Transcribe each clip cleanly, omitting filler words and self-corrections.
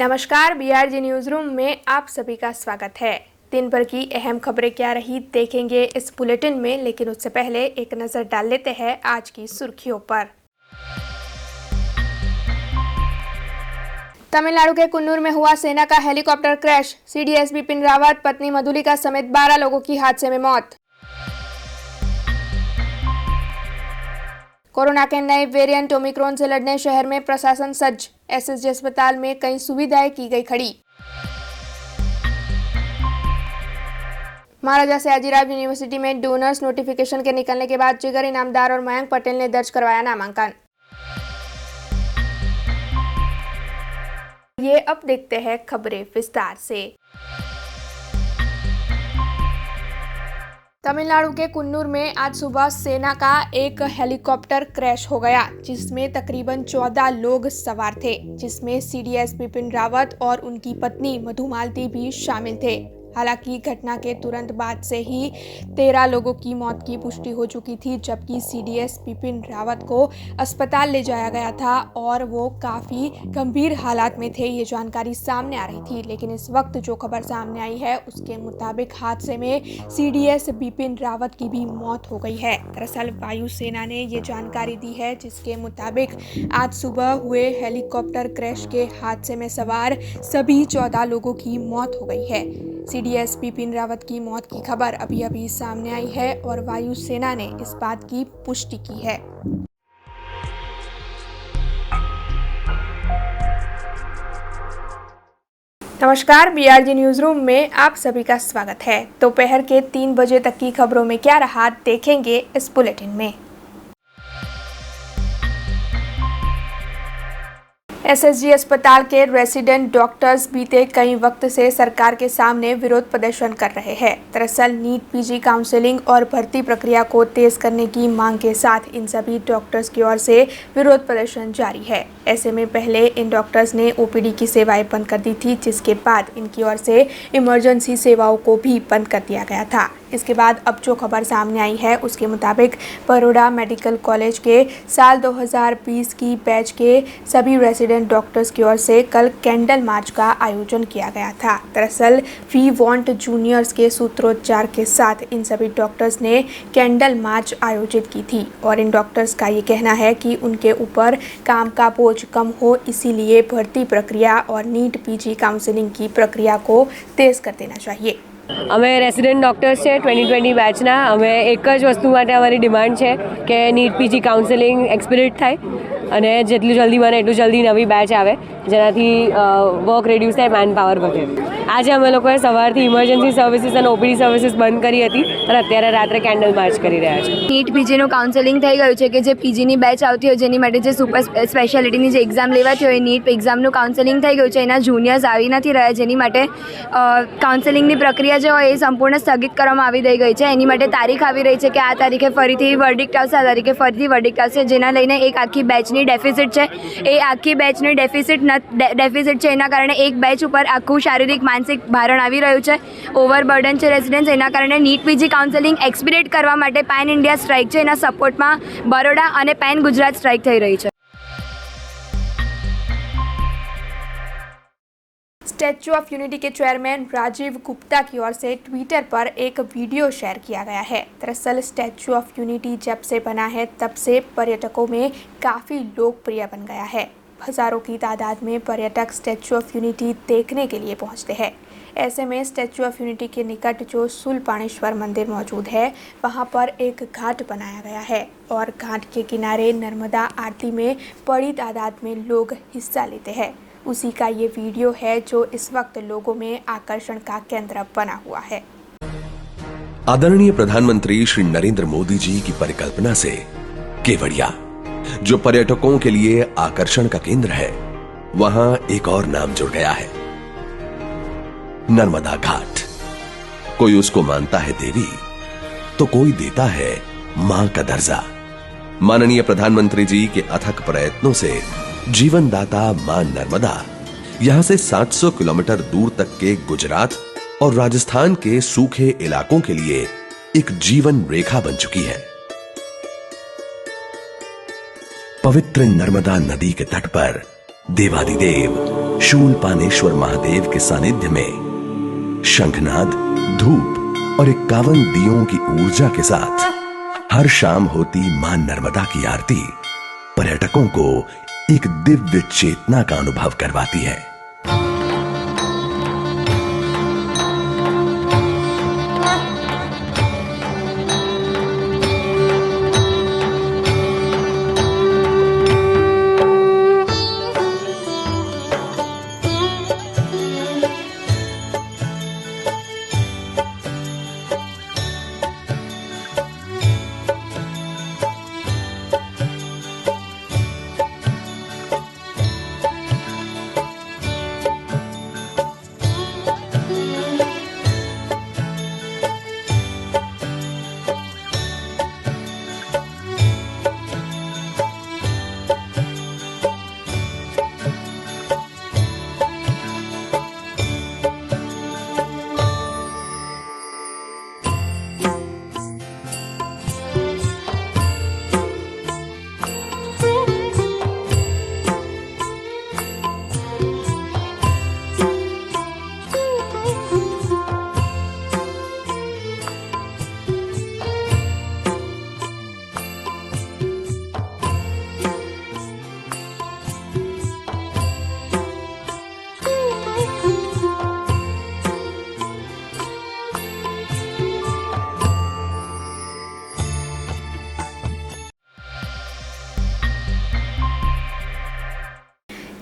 नमस्कार, BRG news room में आप सभी का स्वागत है। दिन भर की अहम खबरें क्या रही देखेंगे इस बुलेटिन में, लेकिन उससे पहले एक नजर डाल लेते हैं आज की सुर्खियों पर। तमिलनाडु के कुन्नूर में हुआ सेना का helicopter crash, CDS Bipin Rawat, पत्नी मधुलिका समेत 12 लोगों की हादसे में मौत। कोरोना के नए वेरिएंट ओमिक्रॉन से लड़ने शहर में प्रशासन सज्ज, एसएसजी अस्पताल में कई सुविधाएं की गई खड़ी। महाराजा सयाजीराव यूनिवर्सिटी में डोनर्स नोटिफिकेशन के निकलने के बाद जिगर इनामदार और मयंक पटेल ने दर्ज करवाया नामांकन। ये अब देखते हैं खबरें विस्तार से। तमिलनाडु के कुन्नूर में आज सुबह सेना का एक हेलीकॉप्टर क्रैश हो गया, जिसमें तकरीबन 14 लोग सवार थे, जिसमें सीडीएस बिपिन रावत और उनकी पत्नी मधुमालती भी शामिल थे। हालांकि घटना के तुरंत बाद से ही 13 लोगों की मौत की पुष्टि हो चुकी थी, जबकि सीडीएस बिपिन रावत को अस्पताल ले जाया गया था और वो काफ़ी गंभीर हालात में थे। ये जानकारी सामने आ रही थी, लेकिन इस वक्त जो खबर सामने आई है उसके मुताबिक हादसे में सीडीएस बिपिन रावत की भी मौत हो गई है। दरअसल वायुसेना ने ये जानकारी दी है, जिसके मुताबिक आज सुबह हुए हेलीकॉप्टर क्रैश के हादसे में सवार सभी 14 लोगों की मौत हो गई है। सीडीएस बिपिन रावत की मौत की खबर अभी अभी सामने आई है और वायुसेना ने इस बात की पुष्टि की है। नमस्कार, बीआरजी न्यूज रूम में आप सभी का स्वागत है। दोपहर के 3 बजे तक की खबरों में क्या रहा देखेंगे इस बुलेटिन में। एसएसजी अस्पताल के रेसिडेंट डॉक्टर्स बीते कई वक्त से सरकार के सामने विरोध प्रदर्शन कर रहे हैं। दरअसल नीट पीजी काउंसलिंग और भर्ती प्रक्रिया को तेज करने की मांग के साथ इन सभी डॉक्टर्स की ओर से विरोध प्रदर्शन जारी है। ऐसे में पहले इन डॉक्टर्स ने ओपीडी की सेवाएं बंद कर दी थी, जिसके बाद इनकी ओर से इमरजेंसी सेवाओं को भी बंद कर दिया गया था। इसके बाद अब जो खबर सामने आई है उसके मुताबिक बड़ौदा मेडिकल कॉलेज के साल 2020 की बैच के सभी रेसिडेंट डॉक्टर्स की ओर से कल कैंडल मार्च का आयोजन किया गया था। दरअसल वी वांट जूनियर्स के सूत्रोच्चार के साथ इन सभी डॉक्टर्स ने कैंडल मार्च आयोजित की थी और इन डॉक्टर्स का ये कहना है कि उनके ऊपर काम का बोझ कम हो, इसीलिए भर्ती प्रक्रिया और नीट पीजी काउंसलिंग की प्रक्रिया को तेज कर देना चाहिए। અમે રેસિડેન્ટ ડૉક્ટર્સ છે 2020 બેચના અમે એક જ વસ્તુ માટે અમારી ડિમાન્ડ છે કે નીટ પીજી કાઉન્સેલિંગ એક્સપિરિટ થાય અને જેટલું જલ્દી બને એટલું જલ્દી નવી બેચ આવે, જેનાથી વર્ક રેડ્યુસ થાય, મેન પાવર વધે। આજે અમે લોકોએ સવારથી ઇમરજન્સી સર્વિસીસ અને ઓપીડી સર્વિસીસ બંધ કરી હતી અને અત્યારે રાત્રે કેન્ડલ માર્ચ કરી રહ્યા છે। નીટ પીજીનું કાઉન્સેલિંગ થઈ ગયું છે કે જે પીજીની બેચ આવતી હોય, જેની માટે જે સુપર સ્પેશિયાલિટીની જે એક્ઝામ લેવાતી હોય, નીટ એક્ઝામનું કાઉન્સેલિંગ થઈ ગયું છે, એના જુનિયર્સ આવી નથી રહ્યા, જેની માટે કાઉન્સેલિંગની પ્રક્રિયા જે હોય એ સંપૂર્ણ સ્થગિત કરવામાં આવી ગઈ છે। એની માટે તારીખ આવી રહી છે કે આ તારીખે ફરીથી વર્ડિક્ટ આવશે, આ તારીખે ફરીથી વર્ડિક્ટ આવશે, જેના લઈને એક આખી બેચની ડેફિસિટ છે। એ આખી બેચની ડેફિસિટ છે, એના કારણે એક બેચ ઉપર આખું શારીરિક માનસિક ભારણ આવી રહ્યું છે, ઓવરબર્ડન છે રેસિડેન્ટ્સ। એના કારણે નીટ પીજી કાઉન્સેલિંગ એક્સપિરેટ કરવા માટે પેન ઇન્ડિયા સ્ટ્રાઇક છે, એના સપોર્ટમાં બરોડા અને પેન ગુજરાત સ્ટ્રાઇક થઈ રહી છે। स्टैच्यू ऑफ यूनिटी के चेयरमैन राजीव गुप्ता की ओर से ट्विटर पर एक वीडियो शेयर किया गया है। दरअसल स्टैच्यू ऑफ यूनिटी जब से बना है तब से पर्यटकों में काफ़ी लोकप्रिय बन गया है। हज़ारों की तादाद में पर्यटक स्टैच्यू ऑफ यूनिटी देखने के लिए पहुंचते हैं। ऐसे में स्टैच्यू ऑफ यूनिटी के निकट जो शूलपाणेश्वर मंदिर मौजूद है, वहां पर एक घाट बनाया गया है और घाट के किनारे नर्मदा आरती में बड़ी तादाद में लोग हिस्सा लेते हैं। उसी का ये वीडियो है जो इस वक्त लोगों में आकर्षण का केंद्र बना हुआ है। आदरणीय प्रधानमंत्री श्री नरेंद्र मोदी जी की परिकल्पना से केवड़िया, जो पर्यटकों के लिए आकर्षण का केंद्र है, वहां एक और नाम जुड़ गया है, नर्मदा घाट। कोई उसको मानता है देवी, तो कोई देता है मां का दर्जा। माननीय प्रधानमंत्री जी के अथक प्रयत्नों से जीवनदाता मां नर्मदा यहां से 700 किलोमीटर दूर तक के गुजरात और राजस्थान के सूखे इलाकों के लिए एक जीवन रेखा बन चुकी है। पवित्र नर्मदा नदी के तट पर देवादिदेव शूलपानेश्वर महादेव के सानिध्य में शंखनाद, धूप और 51 दियों की ऊर्जा के साथ हर शाम होती मां नर्मदा की आरती पर्यटकों को एक दिव्य चेतना का अनुभव करवाती है।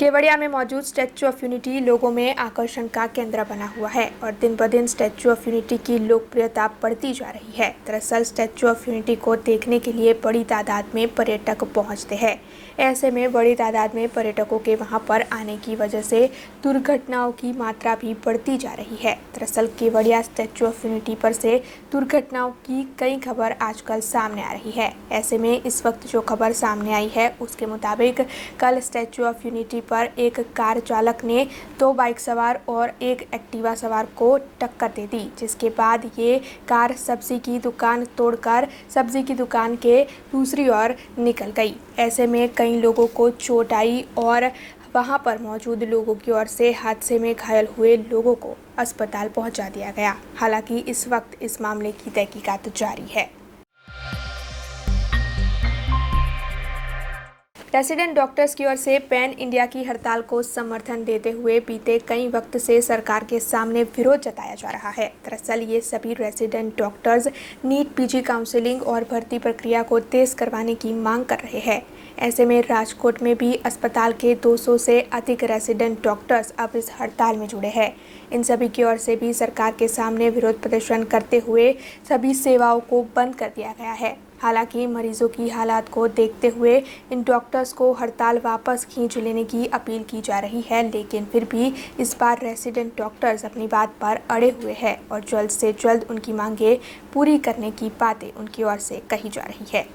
केवड़िया में मौजूद स्टैच्यू ऑफ यूनिटी लोगों में आकर्षण का केंद्र बना हुआ है और दिन ब दिन स्टैच्यू ऑफ यूनिटी की लोकप्रियता बढ़ती जा रही है। दरअसल स्टैच्यू ऑफ यूनिटी को देखने के लिए बड़ी तादाद में पर्यटक पहुंचते हैं। ऐसे में बड़ी तादाद में पर्यटकों के वहां पर आने की वजह से दुर्घटनाओं की मात्रा भी बढ़ती जा रही है। दरअसल केवड़िया स्टैच्यू ऑफ यूनिटी पर से दुर्घटनाओं की कई खबर आजकल सामने आ रही है। ऐसे में इस वक्त जो खबर सामने आई है उसके मुताबिक कल स्टैच्यू ऑफ यूनिटी पर एक कार चालक ने 2 बाइक सवार और एक एक्टिवा सवार को टक्कर दे दी, जिसके बाद ये कार सब्जी की दुकान तोड़कर सब्जी की दुकान के दूसरी ओर निकल गई। ऐसे में कई लोगों को चोट आई और वहां पर मौजूद लोगों की ओर से हादसे में घायल हुए लोगों को अस्पताल पहुंचा दिया गया। हालांकि इस वक्त इस मामले की तहकीकात जारी है। रेसिडेंट डॉक्टर्स की ओर से पैन इंडिया की हड़ताल को समर्थन देते हुए बीते कई वक्त से सरकार के सामने विरोध जताया जा रहा है। दरअसल ये सभी resident doctors NEET PG counselling और भर्ती प्रक्रिया को तेज करवाने की मांग कर रहे हैं। ऐसे में राजकोट में भी अस्पताल के 200 से अधिक रेसिडेंट डॉक्टर्स अब इस हड़ताल में जुड़े हैं। इन सभी की ओर से भी सरकार के सामने विरोध प्रदर्शन करते हुए सभी सेवाओं को बंद कर दिया गया है। हालांकि मरीजों की हालात को देखते हुए इन डॉक्टर्स को हड़ताल वापस खींच लेने की अपील की जा रही है, लेकिन फिर भी इस बार रेसिडेंट डॉक्टर्स अपनी बात पर अड़े हुए हैं और जल्द से जल्द उनकी मांगें पूरी करने की बातें उनकी ओर से कही जा रही है।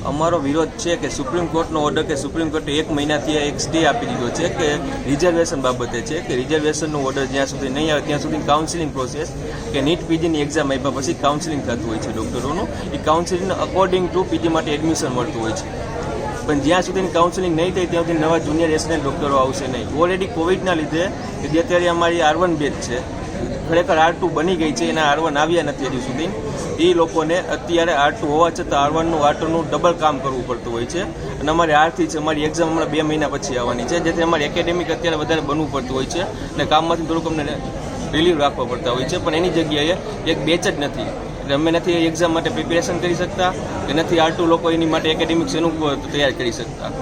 અમારો વિરોધ છે કે સુપ્રીમ કોર્ટનો ઓર્ડર કે સુપ્રીમ કોર્ટે 1 મહિનાથી એક સ્ટે આપી દીધો છે કે રિઝર્વેશન બાબતે છે કે રિઝર્વેશનનો ઓર્ડર જ્યાં સુધી નહીં આવે ત્યાં સુધી કાઉન્સિલિંગ પ્રોસેસ કે નીટ પીજીની એક્ઝામ આપ્યા પછી કાઉન્સિલિંગ થતું હોય છે ડૉક્ટરોનું એ કાઉન્સિલિંગ અકોર્ડિંગ ટુ પીજી માટે એડમિશન મળતું હોય છે પણ જ્યાં સુધી કાઉન્સિલિંગ નહીં થાય ત્યાં સુધી નવા જુનિયર રેસિડેન્ટ ડૉક્ટરો આવશે નહીં। ઓલરેડી કોવિડના લીધે કે જે અત્યારે અમારી R1 બેચ છે ખરેખર R2 બની ગઈ છે, એના R1 આવ્યા નથી હજુ સુધી। એ લોકોને અત્યારે R2 હોવા છતાં R1નું R2નું ડબલ કામ કરવું પડતું હોય છે અને અમારે R3 છે, અમારી એક્ઝામ હમણાં 2 મહિના પછી આવવાની છે, જેથી અમારી એકેડેમિક અત્યારે વધારે બનવું પડતું હોય છે અને કામમાંથી થોડુંક અમને રિલીવ રાખવા પડતા હોય છે, પણ એની જગ્યાએ એક બેચ જ નથી એટલે અમે નથી એક્ઝામ માટે પ્રિપેરેશન કરી શકતા કે નથી R2 લોકો એની માટે એકેડેમિક્સ એનું તૈયાર કરી શકતા।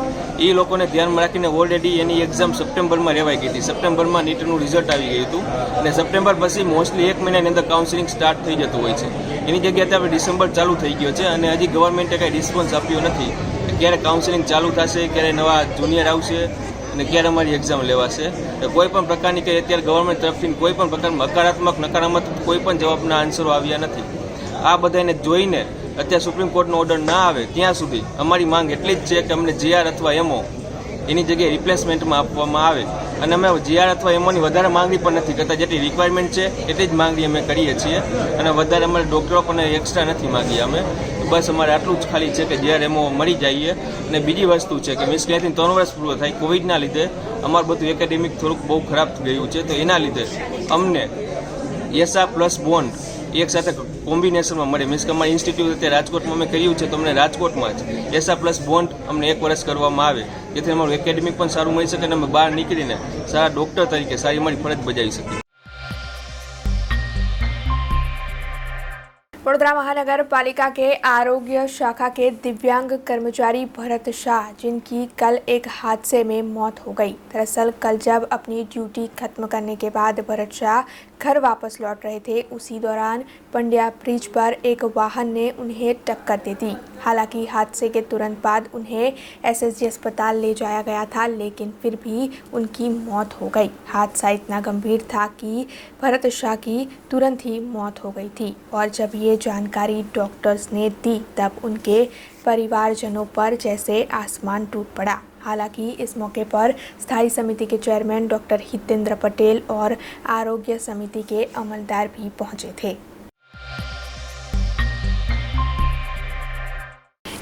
એ લોકોને ધ્યાનમાં રાખીને ઓલરેડી એની એક્ઝામ સપ્ટેમ્બરમાં લેવાઈ ગઈ હતી। સપ્ટેમ્બરમાં નીટનું રિઝલ્ટ આવી ગયું હતું અને સપ્ટેમ્બર પછી મોસ્ટલી 1 મહિનાની અંદર કાઉન્સિલિંગ સ્ટાર્ટ થઈ જતું હોય છે। એની જગ્યાએ આપણે ડિસેમ્બર ચાલુ થઈ ગયો છે અને હજી ગવર્મેન્ટે કાંઈ રિસ્પોન્સ આપ્યો નથી કે ક્યારે કાઉન્સિલિંગ ચાલુ થશે, ક્યારે નવા જુનિયર આવશે અને ક્યારે અમારી એક્ઝામ લેવાશે। કોઈ પણ પ્રકારની કે અત્યારે ગવર્મેન્ટ તરફથી કોઈ પણ પ્રકારના હકારાત્મક નકારાત્મક કોઈ પણ જવાબના આન્સરો આવ્યા નથી। આ બધાને જોઈને અત્યારે સુપ્રીમ કોર્ટનો ઓર્ડર ના આવે ત્યાં સુધી અમારી માંગ એટલી જ છે કે અમને JR અથવા MO એની જગ્યાએ રિપ્લેસમેન્ટમાં આપવામાં આવે અને અમે જીઆર અથવા એમઓની વધારે માંગણી પણ નથી કરતા. જેટલી રિક્વાયરમેન્ટ છે એટલી જ માંગણી અમે કરીએ છીએ અને વધારે અમારે ડૉક્ટરો પણ એક્સ્ટ્રા નથી માગીએ અમે. બસ અમારે આટલું જ ખાલી છે કે જીઆર એમઓ મળી જઈએ. અને બીજી વસ્તુ છે કે મીન્સ કે 3 વર્ષ પૂરું થાય કોવિડના લીધે અમારું બધું એકેડેમિક થોડુંક બહુ ખરાબ ગયું છે. તો એના લીધે અમને એસા પ્લસ બોન્ડ એક સાથે કોમ્બિનેશનમાં મળે. મીન્સ કે અમારી ઇન્સ્ટિટ્યૂટ અત્યારે રાજકોટમાં અમે કર્યું છે તો અમને રાજકોટમાં જ એસા પ્લસ બોન્ડ અમને 1 વર્ષ કરવામાં આવે જેથી અમારું એકેડેમિક પણ સારું મળી શકે અને અમે બહાર નીકળીને સારા ડૉક્ટર તરીકે સારી અમારી ફરજ બજાવી શકીએ. वडोदरा महानगर पालिका के आरोग्य शाखा के दिव्यांग कर्मचारी भरत शाह, जिनकी कल एक हादसे में मौत हो गई। दरअसल कल जब अपनी ड्यूटी खत्म करने के बाद भरत शाह घर वापस लौट रहे थे, उसी दौरान पंड्या ब्रिज पर एक वाहन ने उन्हें टक्कर दे दी। हालांकि हादसे के तुरंत बाद उन्हें एसएसजी अस्पताल ले जाया गया था, लेकिन फिर भी उनकी मौत हो गई। हादसा इतना गंभीर था कि भरत शाह की तुरंत ही मौत हो गई थी और जब ये जानकारी डॉक्टर्स ने दी तब उनके परिवारजनों पर जैसे आसमान टूट पड़ा। हालांकि इस मौके पर स्थायी समिति के चेयरमैन डॉक्टर हितेंद्र पटेल और आरोग्य समिति के अमलदार भी पहुंचे थे।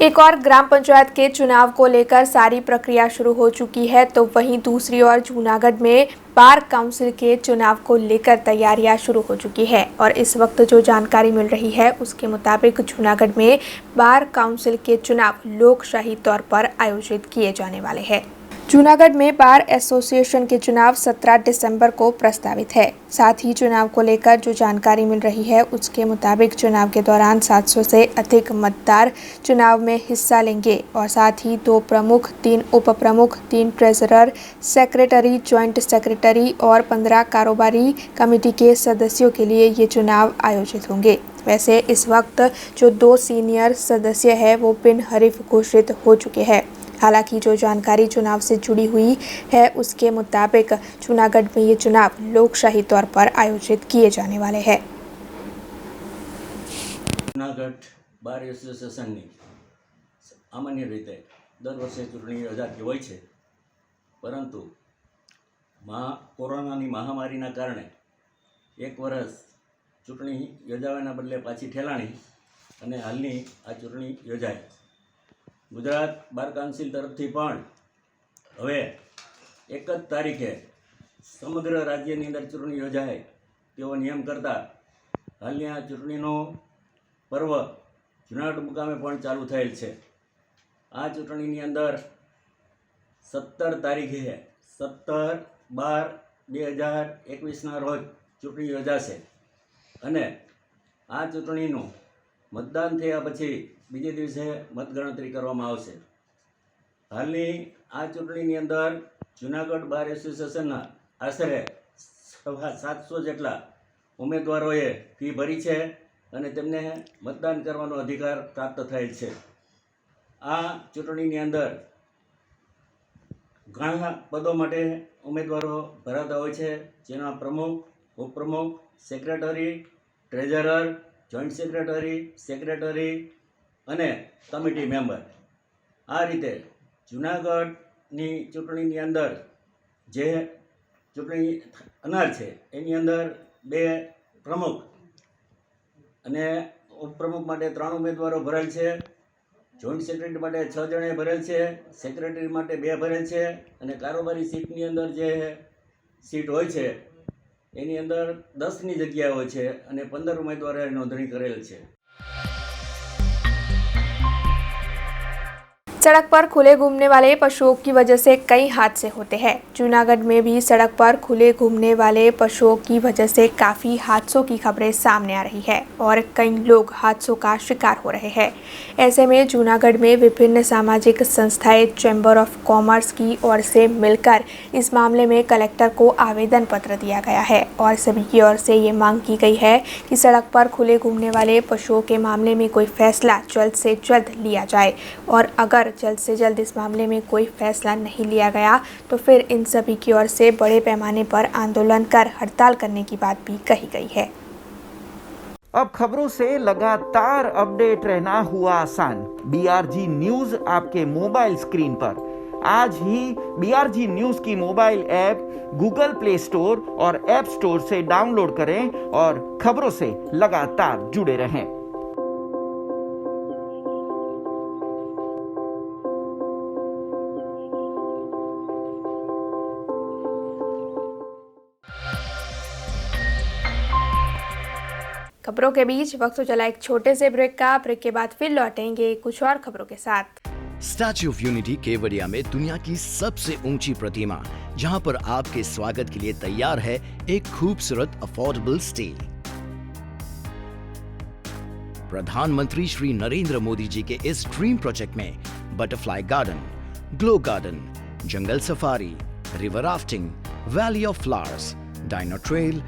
एक और ग्राम पंचायत के चुनाव को लेकर सारी प्रक्रिया शुरू हो चुकी है, तो वहीं दूसरी ओर जूनागढ़ में बार काउंसिल के चुनाव को लेकर तैयारियां शुरू हो चुकी है और इस वक्त जो जानकारी मिल रही है उसके मुताबिक जूनागढ़ में बार काउंसिल के चुनाव लोकशाही तौर पर आयोजित किए जाने वाले हैं। जूनागढ़ में बार एसोसिएशन के चुनाव 17 दिसंबर को प्रस्तावित है। साथ ही चुनाव को लेकर जो जानकारी मिल रही है उसके मुताबिक चुनाव के दौरान 700 से अधिक मतदार चुनाव में हिस्सा लेंगे और साथ ही 2 प्रमुख, 3 उप प्रमुख, 3 ट्रेजरर, सेक्रेटरी, ज्वाइंट सेक्रेटरी और 15 कारोबारी कमेटी के सदस्यों के लिए ये चुनाव आयोजित होंगे। वैसे इस वक्त जो 2 सीनियर सदस्य हैं वो बिन हरीफ घोषित हो चुके हैं। हालांकि जो जानकारी चुनाव से जुड़ी हुई है उसके मुताबिक जूनागढ़ में ये चुनाव लोकशाही तौर पर आयोजित किए जाने वाले हैं। जूनागढ़ बार एसोसिएशनની સામાન્ય રીતે દર વર્ષે ચૂંટણી યોજાતી હોય છે, પરંતુ કોરોનાની મહામારીના કારણે એક વર્ષ ચૂંટણી યોજાવાના બદલે પાછી ઠેલાણી અને હાલની આ ચૂંટણી યોજાય। ગુજરાત બાર કાઉન્સિલ તરફથી પણ હવે 1 જ તારીખે સમગ્ર રાજ્યની અંદર ચૂંટણી યોજાય તેવો નિયમ કરતા હાલની આ ચૂંટણીનો પર્વ જૂનાગઢ મુકામે પણ ચાલુ થયેલ છે। આ ચૂંટણીની અંદર 17 તારીખે 17/12/2021ના રોજ ચૂંટણી યોજાશે અને આ ચૂંટણીનું મતદાન થયા પછી બીજે દિવસે મતગણતરી કરવામાં આવશે। હાલની આ ચૂંટણીની અંદર જૂનાગઢ બાર એસોસિએશનના આશરે 750 જેટલા ઉમેદવારોએ ફી ભરી છે અને તેમને મતદાન કરવાનો અધિકાર પ્રાપ્ત થયેલ છે। આ ચૂંટણીની અંદર ઘણા પદો માટે ઉમેદવારો ભરાતા હોય છે, જેના પ્રમુખ, ઉપપ્રમુખ, સેક્રેટરી, ટ્રેઝરર, જોઈન્ટ સેક્રેટરી અને કમિટી મેમ્બર। આ રીતે જૂનાગઢની ચૂંટણીની અંદર જે ચૂંટણી થનાર છે એની અંદર 2 પ્રમુખ અને ઉપપ્રમુખ માટે 3 ઉમેદવારો ભરેલ છે, જોઈન્ટ સેક્રેટરી માટે 6 જણાએ ભરેલ છે, સેક્રેટરી માટે 2 ભરેલ છે અને કારોબારી સીટની અંદર જે સીટ હોય છે એની અંદર 10ની જગ્યા હોય છે અને 15 ઉમેદવારોએ નોંધણી કરેલ છે। सड़क पर खुले घूमने वाले पशुओं की वजह से कई हादसे होते हैं। जूनागढ़ में भी सड़क पर खुले घूमने वाले पशुओं की वजह से काफ़ी हादसों की खबरें सामने आ रही है और कई लोग हादसों का शिकार हो रहे हैं। ऐसे में जूनागढ़ में विभिन्न सामाजिक संस्थाएं चैम्बर ऑफ कॉमर्स की ओर से मिलकर इस मामले में कलेक्टर को आवेदन पत्र दिया गया है और सभी की ओर से ये मांग की गई है कि सड़क पर खुले घूमने वाले पशुओं के मामले में कोई फैसला जल्द से जल्द लिया जाए और अगर जल्द से जल्द इस मामले में कोई फैसला नहीं लिया गया तो फिर इन सभी की ओर से बड़े पैमाने पर आंदोलन कर हड़ताल करने की बात भी कही गई है। अब खबरों से लगातार अपडेट रहना हुआ आसान। BRG न्यूज आपके मोबाइल स्क्रीन पर आज ही BRG न्यूज की mobile app Google play store और ऐप स्टोर से डाउनलोड करें और खबरों से लगातार जुड़े रहें। खबरों के बीच वक्त तो चला एक छोटे से ब्रेक का। ब्रेक के बाद फिर लौटेंगे कुछ और खबरों के साथ। स्टैच्यू ऑफ यूनिटी केवड़िया में दुनिया की सबसे ऊंची प्रतिमा, जहां पर आपके स्वागत के लिए तैयार है एक खूबसूरत अफोर्डेबल स्टे। प्रधानमंत्री श्री नरेंद्र मोदी जी के इस ड्रीम प्रोजेक्ट में butterfly garden, glow garden, jungle safari, river rafting, valley of flowers, dino trail,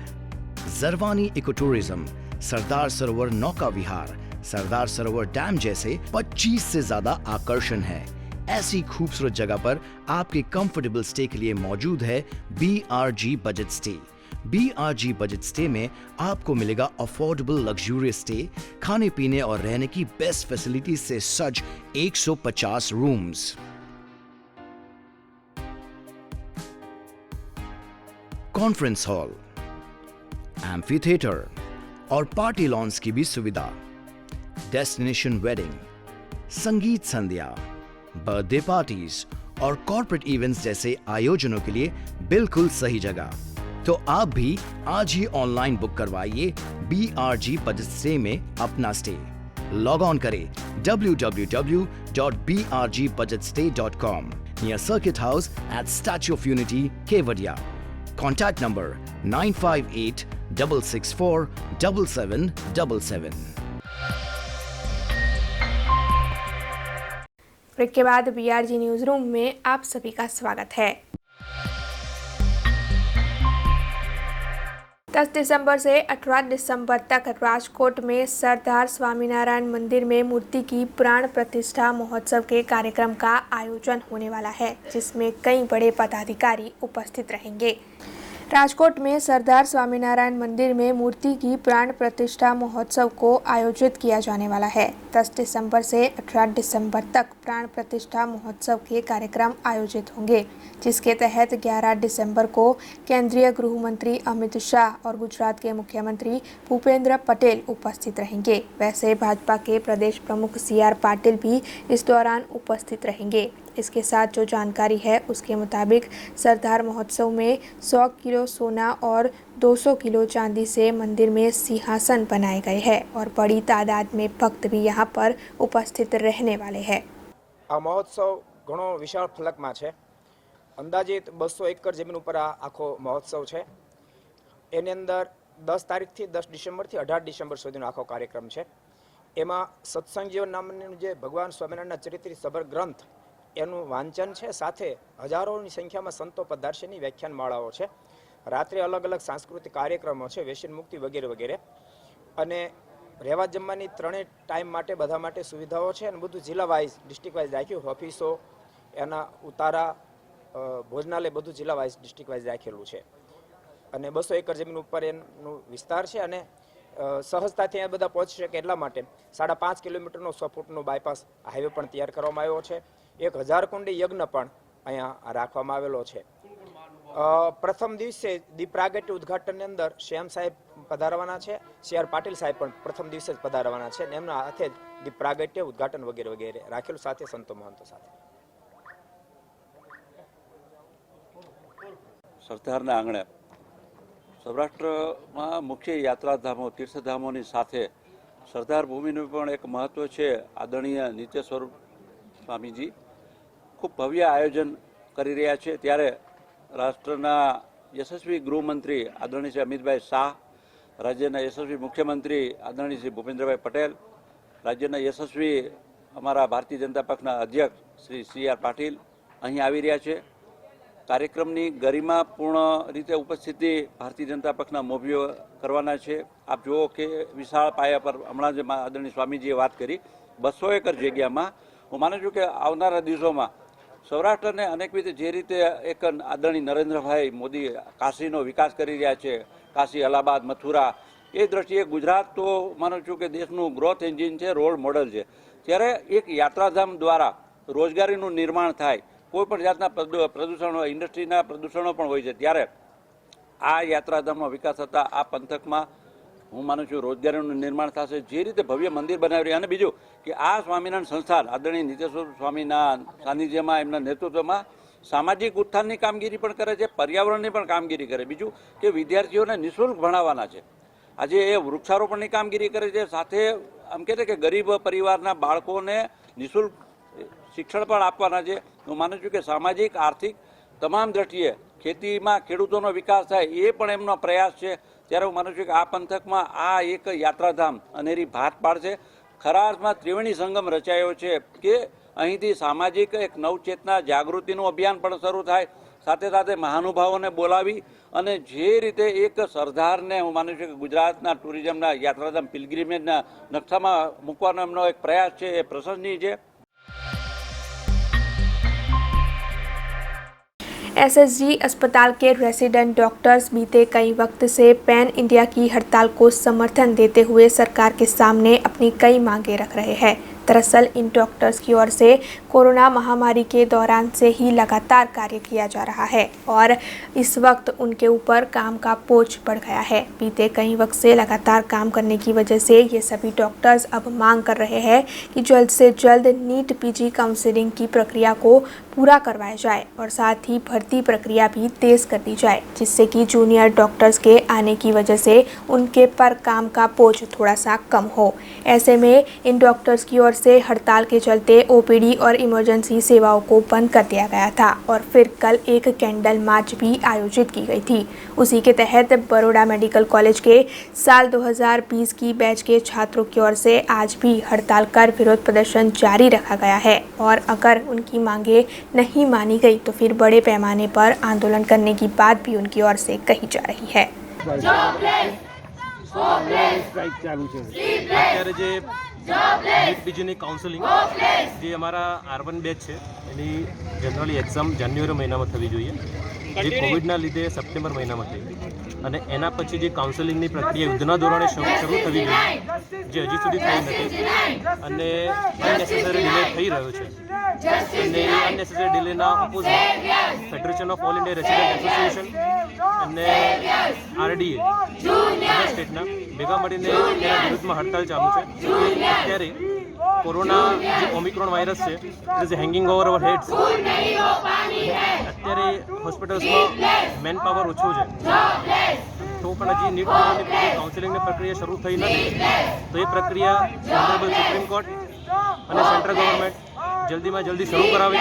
Jharwani eco tourism, Sardar Sarovar नौका विहार, सरदार सरोवर डैम जैसे 25 से ज्यादा आकर्षण है। ऐसी खूबसूरत जगह पर आपके कंफर्टेबल स्टे के लिए मौजूद है BRG budget stay. BRG budget stay में आपको मिलेगा अफोर्डेबल लग्जूरियस स्टे, खाने पीने और रहने की बेस्ट फैसिलिटीज से सज्ज 150 rooms, conference hall, amphi theatre और पार्टी लॉन्स की भी सुविधा, डेस्टिनेशन वेडिंग, संगीत संध्या, बर्थडे पार्टीज और कॉर्पोरेट इवेंट्स जैसे आयोजनों के लिए बिल्कुल सही जगह। तो आप भी आज ही ऑनलाइन बुक करवाइए BRG बजट स्टे में अपना स्टे। लॉग ऑन करें www.brgbudgetstay.com near circuit house at statue of unity Kevadia. Contact number 958-664-7777। Break के बाद BRG न्यूज रूम में आप सभी का स्वागत है। 10 दिसंबर से 18 दिसंबर तक राजकोट में सरदार स्वामीनारायण मंदिर में मूर्ति की प्राण प्रतिष्ठा महोत्सव के कार्यक्रम का आयोजन होने वाला है, जिसमें कई बड़े पदाधिकारी उपस्थित रहेंगे। राजकोट में सरदार स्वामीनारायण मंदिर में मूर्ति की प्राण प्रतिष्ठा महोत्सव को आयोजित किया जाने वाला है। 10 दिसंबर से 18 दिसंबर तक प्राण प्रतिष्ठा महोत्सव के कार्यक्रम आयोजित होंगे, जिसके तहत 11 दिसंबर को केंद्रीय गृह मंत्री अमित शाह और गुजरात के मुख्यमंत्री भूपेंद्र पटेल उपस्थित रहेंगे। वैसे भाजपा के प्रदेश प्रमुख CR पाटिल भी इस दौरान उपस्थित रहेंगे। इसके साथ जो जानकारी है उसके मुताबिक सरदार महोत्सव में 100 किलो सोना और 200 किलो चांदी से मंदिर में सिंहासन बनाए गए हैं और बड़ी तादाद में भक्त भी यहाँ पर उपस्थित रहने वाले हैं। आ महोत्सव घणो विशाल फलकમાં છે। અંદાજિત 200 એકર જમીન ઉપર આ આખો મહોત્સવ છે। એની અંદર 10 તારીખથી 10 ડિસેમ્બરથી 18 ડિસેમ્બર સુધીનો આખો કાર્યક્રમ છે। એમાં સત્સંગ જીવન નામનું જે ભગવાન સ્વામિનારાયણના ચરિત્ર સબર ગ્રંથ એનું વાંચન છે, સાથે હજારોની સંખ્યામાં સંતો પધારશેની વ્યાખ્યાન માળાઓ છે। રાત્રે અલગ અલગ સાંસ્કૃતિક કાર્યક્રમો છે, વ્યસન મુક્તિ વગેરે વગેરે, અને રહેવા જમવાની ત્રણેય ટાઈમ માટે બધા માટે સુવિધાઓ છે અને બધું જિલ્લા વાઇઝ ડિસ્ટ્રિક્ટ વાઇઝ રાખ્યું। ઓફિસો, એના ઉતારા, ભોજનાલય બધું જિલ્લા વાઇઝ ડિસ્ટ્રિક્ટ વાઇઝ રાખેલું છે અને 200 એકર જમીન ઉપર એનું વિસ્તાર છે અને સહજતાથી અહીંયા બધા પહોંચી શકે એટલા માટે 5.5 કિલોમીટરનો 100 ફૂટનો બાયપાસ હાઈવે પણ તૈયાર કરવામાં આવ્યો છે। 1000 કુંડી યજ્ઞ પણ અહીંયા રાખવામાં આવેલો છે। પ્રથમ દિવસે દીપ પ્રાગટ્ય ઉદ્ઘાટનની અંદર શ્યામ સાહેબ પધારવાના છે, CR પાટીલ સાહેબ પણ પ્રથમ દિવસે જ પધારવાના છે અને એમના હાથે દીપ પ્રાગટ્ય ઉદ્ઘાટન વગેરે વગેરે રાખેલું, સાથે સંતો મહંતો સાથે। સરદારના આંગણે સૌરાષ્ટ્રમાં મુખ્ય યાત્રાધામો તીર્થધામોની સાથે સરદાર ભૂમિનું પણ એક મહત્વ છે। આદરણીય નિત્યસ્વરૂપ સ્વામીજી ખૂબ ભવ્ય આયોજન કરી રહ્યા છે, ત્યારે રાષ્ટ્રના યશસ્વી ગૃહમંત્રી આદરણીય શ્રી અમિતભાઈ શાહ, રાજ્યના યશસ્વી મુખ્યમંત્રી આદરણીય શ્રી ભૂપેન્દ્રભાઈ પટેલ, રાજ્યના યશસ્વી અમારા ભારતીય જનતા પક્ષના અધ્યક્ષ શ્રી CR પાટીલ અહીં આવી રહ્યા છે। કાર્યક્રમની ગરિમાપૂર્ણ રીતે ઉપસ્થિતિ ભારતીય જનતા પક્ષના મોભીઓ કરવાના છે। આપ જુઓ કે વિશાળ પાયા પર હમણાં જ આદરણીય સ્વામીજીએ વાત કરી 200 એકર જગ્યામાં હું માનું છું કે આવનારા દિવસોમાં સૌરાષ્ટ્રને અનેકવિધ જે રીતે એક આદરણીય નરેન્દ્રભાઈ મોદી કાશીનો વિકાસ કરી રહ્યા છે, કાશી, અલ્હાબાદ, મથુરા, એ દ્રષ્ટિએ ગુજરાત તો માનું છું કે દેશનું ગ્રોથ એન્જિન છે, રોલ મોડલ છે। ત્યારે એક યાત્રાધામ દ્વારા રોજગારીનું નિર્માણ થાય, કોઈ પણ જાતના પ્રદૂષણો ઇન્ડસ્ટ્રીના પ્રદૂષણો પણ હોય છે, ત્યારે આ યાત્રાધામનો વિકાસ થતાં આ પંથકમાં હું માનું છું રોજગારીનું નિર્માણ થશે. જે રીતે ભવ્ય મંદિર બનાવી રહ્યા, અને બીજું કે આ સ્વામિનારાયણ સંસ્થાન આદરણીય નિત્યેશ્વર સ્વામીના સાનિધ્યમાં એમના નેતૃત્વમાં સામાજિક ઉત્થાનની કામગીરી પણ કરે છે, પર્યાવરણની પણ કામગીરી કરે. બીજું કે વિદ્યાર્થીઓને નિઃશુલ્ક ભણાવવાના છે. આજે એ વૃક્ષારોપણની કામગીરી કરે છે, સાથે આમ કહે છે કે ગરીબ પરિવારના બાળકોને નિઃશુલ્ક શિક્ષણ પણ આપવાના છે. હું માનું છું કે સામાજિક આર્થિક તમામ દ્રષ્ટિએ ખેતીમાં ખેડૂતોનો વિકાસ થાય એ પણ એમનો પ્રયાસ છે. ત્યારે હું માનું છું કે આ પંથકમાં આ એક યાત્રાધામ અનેરી ભાત પાડશે. ખરા અર્થમાં ત્રિવેણી સંગમ રચાયો છે કે અહીંથી સામાજિક એક નવચેતના જાગૃતિનું અભિયાન પણ શરૂ થાય, સાથે સાથે મહાનુભાવોને બોલાવી અને જે રીતે એક સરદારને હું માનું છું કે ગુજરાતના ટુરિઝમના યાત્રાધામ પિલગ્રીમેજના નકશામાં મૂકવાનો એમનો એક પ્રયાસ છે, એ પ્રશંસનીય છે. एसएसजी अस्पताल के रेसिडेंट डॉक्टर्स बीते कई वक्त से पैन इंडिया की हड़ताल को समर्थन देते हुए सरकार के सामने अपनी कई मांगे रख रहे हैं। दरअसल इन डॉक्टर्स की ओर से कोरोना महामारी के दौरान से ही लगातार कार्य किया जा रहा है और इस वक्त उनके ऊपर काम का बोझ बढ़ गया है। बीते कई वक्त से लगातार काम करने की वजह से ये सभी डॉक्टर्स अब मांग कर रहे हैं कि जल्द से जल्द नीट पीजी काउंसलिंग की प्रक्रिया को पूरा करवाया जाए और साथ ही भर्ती प्रक्रिया भी तेज़ कर दी जाए, जिससे कि जूनियर डॉक्टर्स के आने की वजह से उनके पर काम का बोझ थोड़ा सा कम हो। ऐसे में इन डॉक्टर्स की ओर से हड़ताल के चलते ओपीडी और इमरजेंसी सेवाओं को बंद कर दिया गया था और फिर कल एक कैंडल मार्च भी आयोजित की गई थी। उसी के तहत बड़ौदा मेडिकल कॉलेज के साल 2020 की बैच के छात्रों की ओर से आज भी हड़ताल कर विरोध प्रदर्शन जारी रखा गया है और अगर उनकी मांगे नहीं मानी गई तो फिर बड़े पैमाने पर आंदोलन करने की बात भी उनकी ओर से कही जा रही है। અત્યારે જે નીટ પીજીની કાઉન્સેલિંગ જે અમારા R1 બેચ છે એની જનરલી એક્ઝામ જાન્યુઆરી મહિનામાં થવી જોઈએ, જે કોવિડના લીધે સપ્ટેમ્બર મહિનામાં થઈ, અને એના પછી જે કાઉન્સેલિંગની પ્રક્રિયા યુદ્ધના ધોરણે શરૂ થવી જોઈએ, જે હજી સુધી થઈ નથી અને અનનેસેસરી ડિલે થઈ રહ્યો છે. અને એ અનનેસેસરી ડિલેના opposite federation of all India resident association અને RDA બધા સ્ટેટના ભેગા મળીને એના વિરુદ્ધમાં હડતાલ ચાલુ છે. અત્યારે કોરોના જે ઓમિક્રોન વાયરસ છે it is hanging over our heads. અત્યારે હોસ્પિટલ્સમાં મેન પાવર ઓછું છે, તો પણ હજી નીટ કાઉન્સેલિંગની પ્રક્રિયા શરૂ થઈ નથી. તો એ પ્રક્રિયા ઓનરેબલ સુપ્રીમ કોર્ટ અને સેન્ટ્રલ ગવર્મેન્ટ જલ્દીમાં જલ્દી શરૂ કરાવે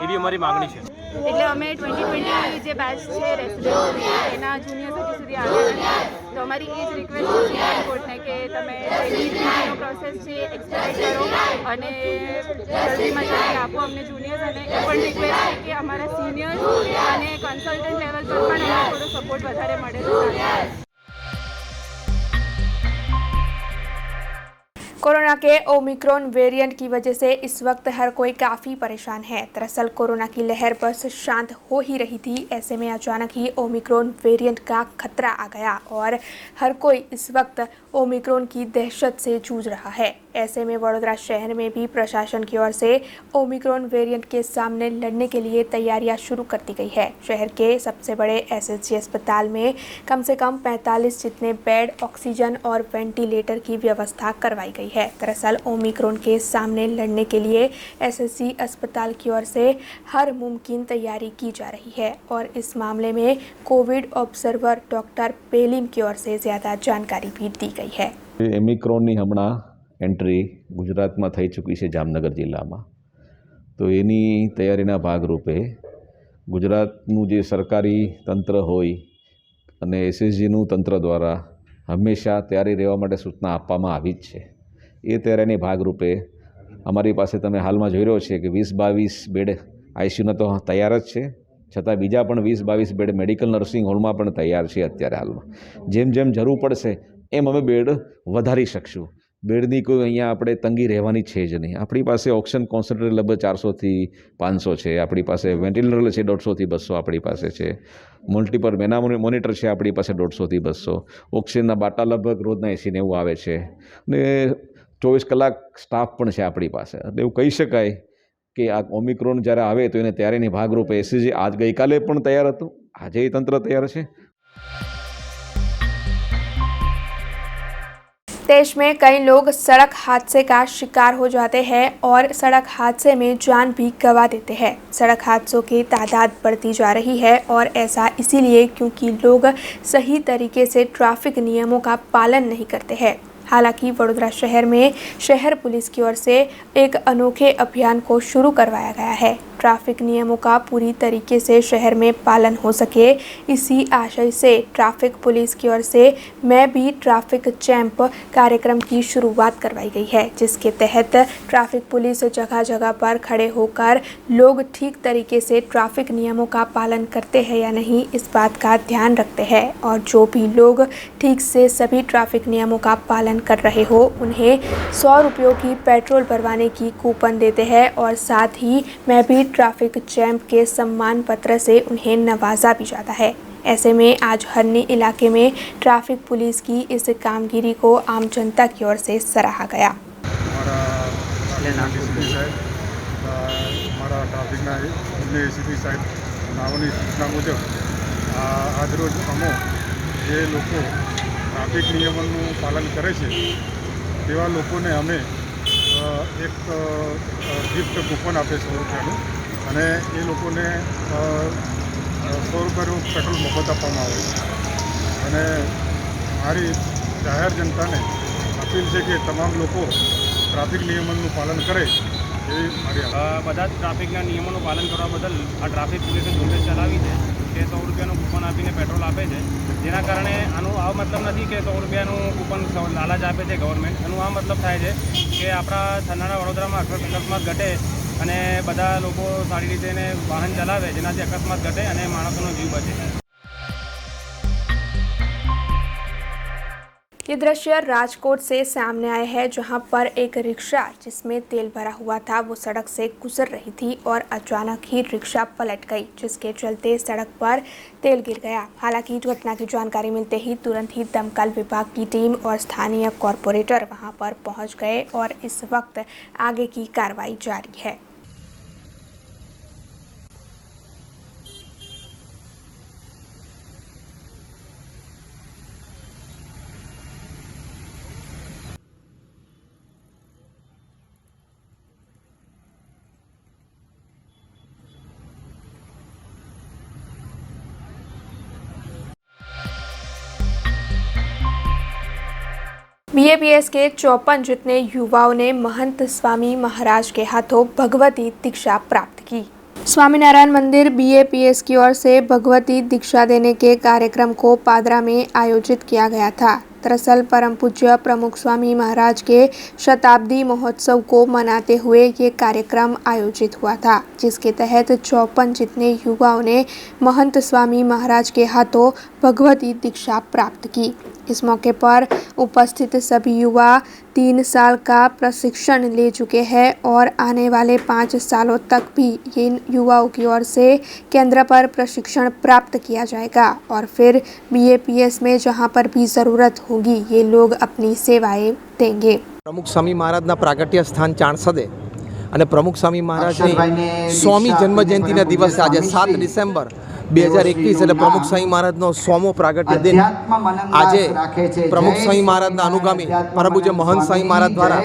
એવી અમારી માગણી છે. એટલે અમે 2020 જે બેચ છે રેસિડેન્ટ એના જુનિયર હજી સુધી આવ્યા નથી, તો અમારી એ જ રિક્વેસ્ટ છે સુપ્રીમ કોર્ટને કે તમે નીટનો પ્રોસેસ છે એક્સપેક્ટ કરો અને જલ્દીમાં જલ્દી આપો અમને જુનિયર્સ. અને એ પણ રિક્વેસ્ટ છે કે અમારા સિનિયર્સ અને કન્સલ્ટન્ટ લેવલ પર પણ અમને થોડો સપોર્ટ વધારે મળે તો સારું. कोरोना के ओमिक्रॉन वेरिएंट की वजह से इस वक्त हर कोई काफ़ी परेशान है। दरअसल कोरोना की लहर बस शांत हो ही रही थी, ऐसे में अचानक ही ओमिक्रॉन वेरिएंट का खतरा आ गया और हर कोई इस वक्त ओमिक्रॉन की दहशत से जूझ रहा है। ऐसे में वडोदरा शहर में भी प्रशासन की ओर से ओमिक्रॉन वेरिएंट के सामने लड़ने के लिए तैयारियां शुरू कर दी गई है। शहर के सबसे बड़े एसएसजी अस्पताल में कम से कम 45 जितने बेड, ऑक्सीजन और वेंटिलेटर की व्यवस्था करवाई गई है। दरअसल ओमिक्रॉन के सामने लड़ने के लिए एसएसजी अस्पताल की ओर से हर मुमकिन तैयारी की जा रही है और इस मामले में कोविड ऑब्जर्वर डॉक्टर पेलिम की ओर से ज़्यादा जानकारी भी दी गई है। ઓમિક્રોનની હમણાં એન્ટ્રી ગુજરાતમાં થઈ ચૂકી છે જામનગર જિલ્લામાં, તો એની તૈયારીના ભાગરૂપે ગુજરાતનું જે સરકારી તંત્ર હોય અને એસએસજીનું તંત્ર દ્વારા હંમેશા તૈયારી રહેવા માટે સૂચના આપવામાં આવી જ છે. એ તૈયારીની ભાગરૂપે અમારી પાસે તમે હાલમાં જોઈ રહ્યો છે કે 20-22 બેડ આઈસીયુના તો તૈયાર જ છે, છતાં બીજા પણ 20-22 બેડ મેડિકલ નર્સિંગ હોલમાં પણ તૈયાર છે અત્યારે હાલમાં. જેમ જેમ જરૂર પડશે એમ અમે બેડ વધારી શકશું. બેડની કોઈ અહીંયા આપણે તંગી રહેવાની છે જ નહીં. આપણી પાસે ઓક્સિજન કોન્સન્ટ્રેટર લગભગ 400 થી 500 છે, આપણી પાસે વેન્ટિલેટર છે 150 થી 200 આપણી પાસે છે, મલ્ટીપલ મોનિટર છે આપણી પાસે 150 થી 200, ઓક્સિજનના બાટા લગભગ રોજના 80-90 આવે છે અને 24 કલાક સ્ટાફ પણ છે આપણી પાસે. એટલે એવું કહી શકાય કે આ ઓમિક્રોન જ્યારે આવે તો એને તૈયારીની ભાગરૂપે એસસીજી આજ ગઈકાલે પણ તૈયાર હતું, આજે તંત્ર તૈયાર છે। देश में कई लोग सड़क हादसे का शिकार हो जाते हैं और सड़क हादसे में जान भी गंवा देते हैं। सड़क हादसों की तादाद बढ़ती जा रही है और ऐसा इसीलिए क्योंकि लोग सही तरीके से ट्रैफिक नियमों का पालन नहीं करते हैं। हालांकि वडोदरा शहर में शहर पुलिस की ओर से एक अनोखे अभियान को शुरू करवाया गया है। ट्रैफिक नियमों का पूरी तरीके से शहर में पालन हो सके, इसी आशय से ट्रैफिक पुलिस की ओर से मैं भी ट्रैफिक चैंप कार्यक्रम की शुरुआत करवाई गई है, जिसके तहत ट्रैफिक पुलिस जगह जगह पर खड़े होकर लोग ठीक तरीके से ट्रैफिक नियमों का पालन करते हैं या नहीं, इस बात का ध्यान रखते हैं और जो भी लोग ठीक से सभी ट्रैफिक नियमों का पालन कर रहे हो उन्हें 100 रुपयों की पेट्रोल भरवाने की कूपन देते हैं और साथ ही मैं भी ट्रैफिक चैंप के सम्मान पत्र से उन्हें नवाजा भी जाता है। ऐसे में आज हरनी इलाके में ट्रैफिक पुलिस की इस कामगिरी को आम जनता की ओर से सराहा गया। ट्राफिक नियमों पालन करे तेवा लोकोने अमे एक गिफ्ट कूपन आपे 100 रुपयानु अने ए लोकोने 100 रुपयानु पेट्रोल मफत आपवामां आवे छे। अने मारी जाहेर जनताने अपील है कि तमाम लोग ट्राफिक नियमों पालन करे। બધા ટ્રાફિકના નિયમોનું પાલન કરવા બદલ આ ટ્રાફિક પોલીસે ઝુંબેશ ચલાવી છે કે 100 રૂપિયાનું કૂપન આપીને પેટ્રોલ આપે છે, જેના કારણે આનું આ મતલબ નથી કે 100 રૂપિયાનું કૂપન લાલચ આપે છે ગવર્મેન્ટ। એનું આ મતલબ થાય છે કે આપણા થનારા વડોદરામાં અકસ્માત ઘટે અને બધા લોકો સારી રીતે વાહન ચલાવે, જેનાથી અકસ્માત ઘટે અને માણસોનો જીવ બચે। ये दृश्य राजकोट से सामने आए हैं, जहां पर एक रिक्शा जिसमें तेल भरा हुआ था वो सड़क से गुजर रही थी और अचानक ही रिक्शा पलट गई, जिसके चलते सड़क पर तेल गिर गया। हालांकि घटना की जानकारी मिलते ही तुरंत ही दमकल विभाग की टीम और स्थानीय कॉरपोरेटर वहां पर पहुंच गए और इस वक्त आगे की कार्रवाई जारी है। बीएपीएस के 54 जितने युवाओं ने महंत स्वामी महाराज के हाथों भगवती दीक्षा प्राप्त की। स्वामीनारायण मंदिर बीएपीएस की ओर से भगवती दीक्षा देने के कार्यक्रम को पादरा में आयोजित किया गया था। दरअसल परम पूज्य प्रमुख स्वामी महाराज के शताब्दी महोत्सव को मनाते हुए ये कार्यक्रम आयोजित हुआ था, जिसके तहत 54 जितने युवाओं ने महंत स्वामी महाराज के हाथों भगवती दीक्षा प्राप्त की। इस मौके पर उपस्थित सभी युवा 3 साल का प्रशिक्षण ले चुके हैं और आने वाले 5 सालों तक भी इन युवाओं की ओर से केंद्र पर प्रशिक्षण प्राप्त किया जाएगा और फिर बीएपीएस में जहां पर भी ज़रूरत होगी ये लोग अपनी सेवाएं देंगे। प्रमुख स्वामी महाराजना प्रागट्य स्थान चाणसदे અને પ્રમુખ સ્વામી મહારાજની 100મી જન્મ જયંતિના દિવસે આજે 7 ડિસેમ્બર 2021 એટલે પ્રમુખ સ્વામી મહારાજનો 100મો પ્રાગટ્ય દિન આજે પ્રમુખ સ્વામી મહારાજના અનુગામી પરમ પૂજ્ય મહંત સ્વામી મહારાજ દ્વારા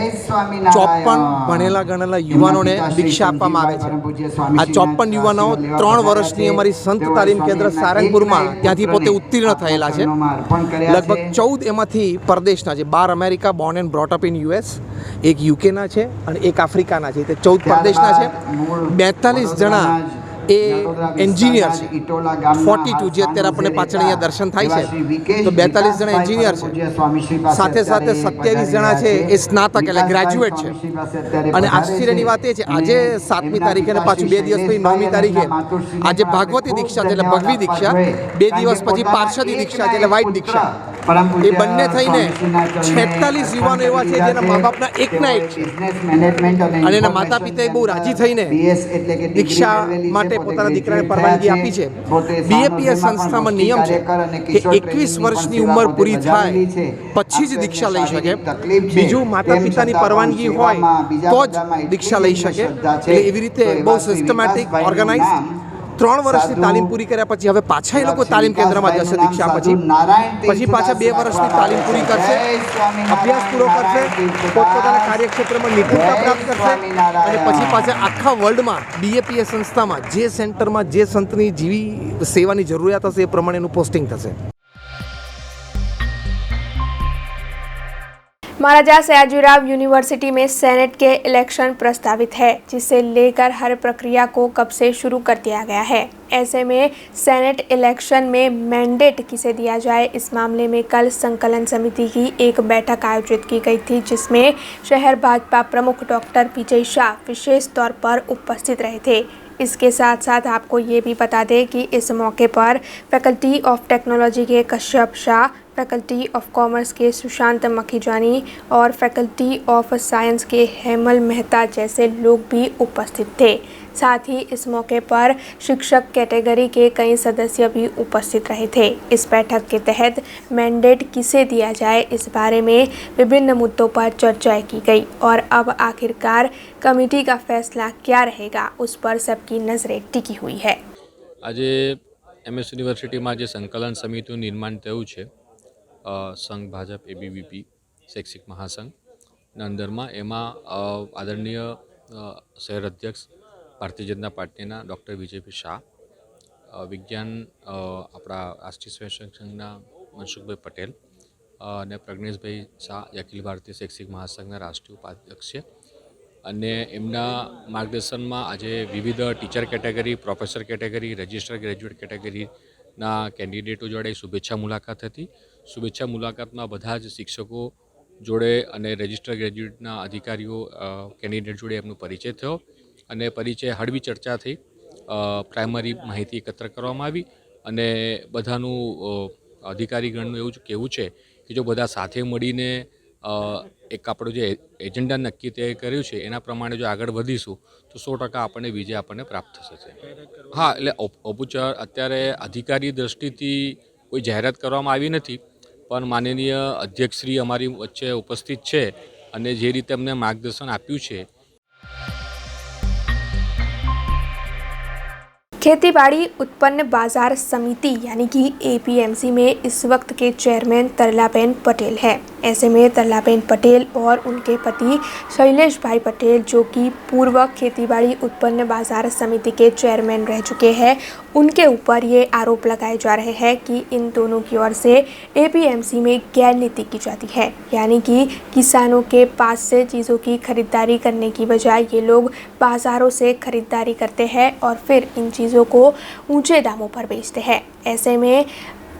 54 ભણેલા ગણેલા યુવાનોને દીક્ષા આપવામાં આવે છે। આ 54 યુવાનો 3 વર્ષની અમારી સંત તાલીમ કેન્દ્ર સારંગપુરમાં ત્યાંથી પોતે ઉત્તીર્ણ થયેલા છે। લગભગ 14 એમાંથી પરદેશના છે, 12 America Born and brought up in US, એક યુકેના છે અને એક આફ્રિકાના છે, તે 14 પરદેશના છે। 42 જણા એ એન્જિનિયર છે, 42 જે અત્યારે આપણને પાછળ અહીંયા દર્શન થાય છે તો 42 જણા એન્જિનિયર છે, સાથે સાથે 27 જણા છે એ સ્નાતક એટલે ગ્રેજ્યુએટ છે। અને આશ્ચર્યની વાત એ છે આજે 7મી તારીખે અને પાછું 2 દિવસ પછી 9મી તારીખે આજે ભાગવતી દીક્ષા એટલે ભગવી દીક્ષા, 2 દિવસ પછી પાર્ષદી દીક્ષા એટલે વ્હાઇટ દીક્ષા। એ બંને થઈને 46 યુવાનો એવા છે જેના મા બાપના એકના એક છે અને એના માતા પિતાએ બહુ રાજી થઈને દીક્ષા માટે પોતાના દીકરાને પરવાનગી આપી છે. BAPS સંસ્થામાં નિયમ છે કે 21 વર્ષની ઉંમર પૂરી થાય પછી જ દીક્ષા લઈ શકે. બીજું માતા પિતાની પરવાનગી હોય તો જ દીક્ષા લઈ શકે. એટલે એવી રીતે બહુ સિસ્ટમેટિક ઓર્ગેનાઇઝ 3 વર્ષની તાલીમ પૂરી કર્યા પછી હવે પાછા એ લોકો તાલીમ કેન્દ્રમાં જશે. દીક્ષા પછી પાછા 2 વર્ષની તાલીમ પૂરી કરશે, અભ્યાસ પૂરો કરશે, પોતપોતાના કાર્યક્ષેત્રમાં નિપુણતા પ્રાપ્ત કરશે અને પછી પાછા આખા વર્લ્ડમાં BAPS સંસ્થામાં જે સેન્ટરમાં જે સંતની જેવી સેવાની જરૂરિયાત હશે એ પ્રમાણેનું પોસ્ટિંગ થશે. महाराजा सयाजीराव यूनिवर्सिटी में सेनेट के इलेक्शन प्रस्तावित है, जिसे लेकर हर प्रक्रिया को कब से शुरू कर दिया गया है. ऐसे में सेनेट इलेक्शन में मैंडेट किसे दिया जाए, इस मामले में कल संकलन समिति की एक बैठक आयोजित की गई थी, जिसमें शहर भाजपा प्रमुख डॉक्टर विजय शाह विशेष तौर पर उपस्थित रहे थे. इसके साथ साथ आपको ये भी बता दें कि इस मौके पर फैकल्टी ऑफ टेक्नोलॉजी के Kashyap Shah, faculty of commerce के सुशांत मखीजानी और फैकल्टी ऑफ साइंस के हेमल मेहता जैसे लोग भी उपस्थित थे. साथ ही इस मौके पर शिक्षक कैटेगरी के कई सदस्य भी उपस्थित रहे थे. इस बैठक के तहत मैंडेट किसे दिया जाए, इस बारे में विभिन्न मुद्दों पर चर्चा की गई और अब आखिरकार कमेटी का फैसला क्या रहेगा, उस पर सबकी नजरें टिकी हुई है. આજે MS યુનિવર્સિટીમાં જે સંકલન સમિતિનું નિર્માણ થયું છે સંઘ ભાજપ ABVP શૈક્ષિક મહાસંઘના અંદરમાં એમાં આદરણીય શહેર અધ્યક્ષ ભારતીય જનતા પાર્ટીના ડૉક્ટર વિજયભાઈ શાહ, વિજ્ઞાન આપણા રાષ્ટ્રીય સ્વયંસેવક સંઘના મનસુખભાઈ પટેલ અને પ્રજ્ઞેશભાઈ શાહ અખિલ ભારતીય શૈક્ષિક મહાસંઘના રાષ્ટ્રીય ઉપાધ્યક્ષ છે અને એમના માર્ગદર્શનમાં આજે વિવિધ teacher category, professor category, register graduate કેટેગરીના કેન્ડિડેટો જોડે શુભેચ્છા મુલાકાત હતી. શુભેચ્છા મુલાકાતમાં બધા જ શિક્ષકો જોડે અને રજિસ્ટર ગ્રેજ્યુએટના અધિકારીઓ કેન્ડિડેટ જોડે એમનો પરિચય થયો અને પરિચય હળવી ચર્ચા થઈ. પ્રાઇમરી માહિતી એકત્ર કરવામાં આવી અને બધાનું અધિકારીગણનું એવું જ કહેવું છે કે જો બધા સાથે મળીને એક આપણું જે એજન્ડા નક્કી તે કર્યું છે એના પ્રમાણે જો આગળ વધીશું તો 100% આપણને વિજય આપણને પ્રાપ્ત થશે. હા, એટલે ઔપચાર અત્યારે અધિકારી દ્રષ્ટિથી કોઈ જાહેરાત કરવામાં આવી નથી, પણ માનનીય અધ્યક્ષશ્રી અમારી વચ્ચે ઉપસ્થિત છે અને જે રીતે અમને માર્ગદર્શન આપ્યું છે. खेतीबाड़ी उत्पन्न बाजार समिति यानी कि APMC में इस वक्त के चेयरमैन तरलाबेन पटेल है. ऐसे में तरलाबेन पटेल और उनके पति शैलेश भाई पटेल, जो कि पूर्व खेतीबाड़ी उत्पन्न बाजार समिति के चेयरमैन रह चुके हैं, उनके ऊपर ये आरोप लगाए जा रहे हैं कि इन दोनों की ओर से APMC में गैर नीति की जाती है, यानी कि किसानों के पास से चीज़ों की खरीदारी करने की बजाय ये लोग बाज़ारों से खरीदारी करते हैं और फिर इन चीज़ों को ऊंचे दामों पर बेचते हैं. ऐसे में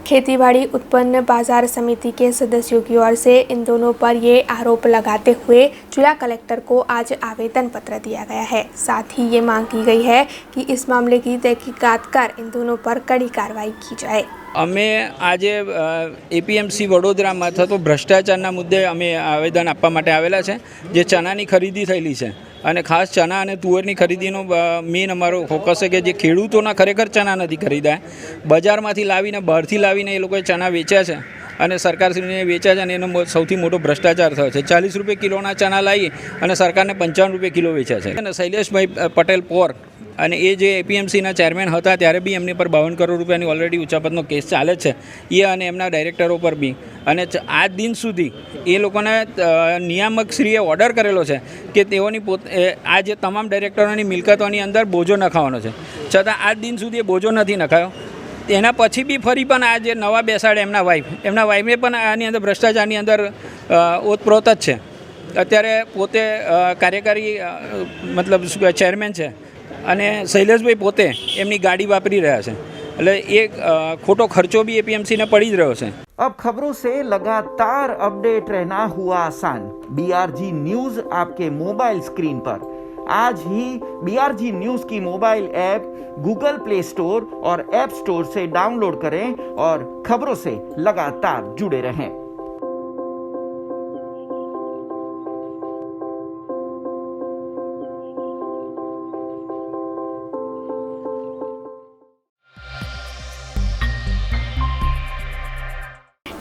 खेतीबाड़ी उत्पन्न बाजार समिति के सदस्यों की ओर से इन दोनों पर ये आरोप लगाते हुए जिला कलेक्टर को आज आवेदन पत्र दिया गया है. साथ ही ये मांग की गई है कि इस मामले की तहकीकात कर इन दोनों पर कड़ी कार्रवाई की जाए. અમે આજે APMC વડોદરામાં થતો ભ્રષ્ટાચારના મુદ્દે અમે આવેદન આપવા માટે આવેલા છે. જે ચણાની ખરીદી થયેલી છે અને ખાસ ચણા અને તુવેરની ખરીદીનો મેઇન અમારો ફોકસ છે કે જે ખેડૂતોના ખરેખર ચણા નથી ખરીદ્યા, બજારમાંથી લાવીને બહારથી લાવીને એ લોકોએ ચણા વેચ્યા છે અને સરકારશ્રીને વેચ્યા છે અને એનો સૌથી મોટો ભ્રષ્ટાચાર થયો છે. 40 રૂપિયા કિલોના ચણા લાવી અને સરકારને 55 રૂપિયા કિલો વેચ્યા છે. અને શૈલેષભાઈ પટેલ પોર અને એ જે APMCના ચેરમેન હતા ત્યારે બી એમની પર 52 કરોડ રૂપિયાની ઓલરેડી ઉચ્ચાપતનો કેસ ચાલે છે, એ અને એમના ડાયરેક્ટરો પર બી. અને આજ દિન સુધી એ લોકોને નિયામકશ્રીએ ઓર્ડર કરેલો છે કે તેઓની આ જે તમામ ડાયરેક્ટરોની મિલકતોની અંદર બોજો નખાવાનો છે, છતાં આજ દિન સુધી એ બોજો નથી નખાયો. એના પછી બી ફરી પણ આ જે નવા બેસાડે એમના વાઈફે પણ આની અંદર ભ્રષ્ટાચારની અંદર ઓતપ્રોત જ છે. અત્યારે પોતે કાર્યકારી મતલબ શું કહેવાય ચેરમેન છે અને શૈલેષભાઈ પોતે એમની ગાડી વાપરી રહ્યા છે, એટલે એ ખોટો ખર્ચો બી APMC ને પડી જ રહ્યો છે. अब खबरों से लगातार अपडेट रहना हुआ आसान. BRG न्यूज आपके मोबाइल स्क्रीन पर. आज ही BRG न्यूज की mobile app Google play store और ऐप स्टोर से डाउनलोड करें और खबरों से लगातार जुड़े रहें।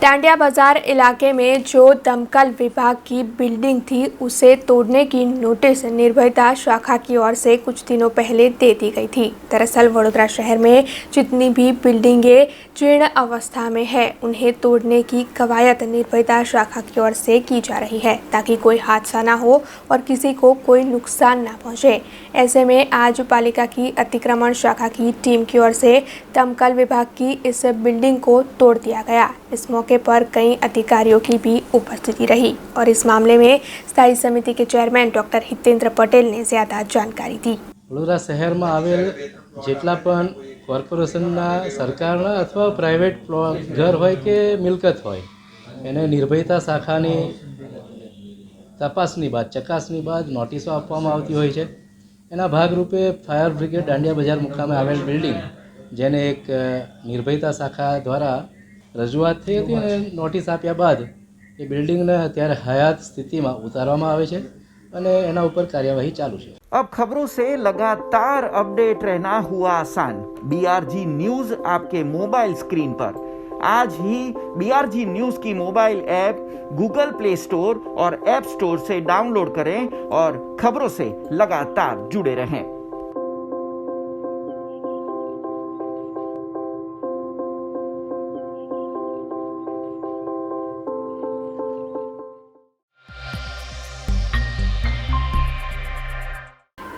टांडिया बाजार इलाके में जो दमकल विभाग की बिल्डिंग थी उसे तोड़ने की नोटिस निर्भयता शाखा की ओर से कुछ दिनों पहले दे दी गई थी। दरअसल वडोदरा शहर में जितनी भी बिल्डिंगें जीर्ण अवस्था में है उन्हें तोड़ने की कवायद निर्भयता शाखा की ओर से की जा रही है ताकि कोई हादसा ना हो और किसी को कोई नुकसान ना पहुंचे। ऐसे में आज पालिका की अतिक्रमण शाखा की टीम की ओर से दमकल विभाग की इस बिल्डिंग को तोड़ दिया गया। इस मौके पर कई अधिकारियों की भी उपस्थिति रही और इस मामले में स्थायी समिति के चेयरमैन डॉक्टर हितेंद्र पटेल ने ज्यादा जानकारी दी। वडोदरा शहर में आवेल जेटला पण कॉर्पोरेशनना सरकारना अथवा प्राइवेट घर होय के मिलकत होय एने निर्भयता शाखानी तपासनी बाद चकासनी बाद नोटिसो आपवामां आवती होय छे। एना भागरूपे फायर ब्रिगेड दांडिया बजार मुकामे आवेल बिल्डिंग जेने एक निर्भयता शाखा द्वारा रजूआत थई हती अने नोटिस आप्या बाद ए बिल्डिंगने अत्यारे हयात स्थितिमां उतारवामां आवे छे अने एना उपर कार्यवाही चालू छे। अब खबरों से लगातार अपडेट रहना हुआ आसान। BRG न्यूज आपके मोबाइल स्क्रीन पर। आज ही BRG न्यूज की mobile app Google play store और ऐप स्टोर से डाउनलोड करें और खबरों से लगातार जुड़े रहें।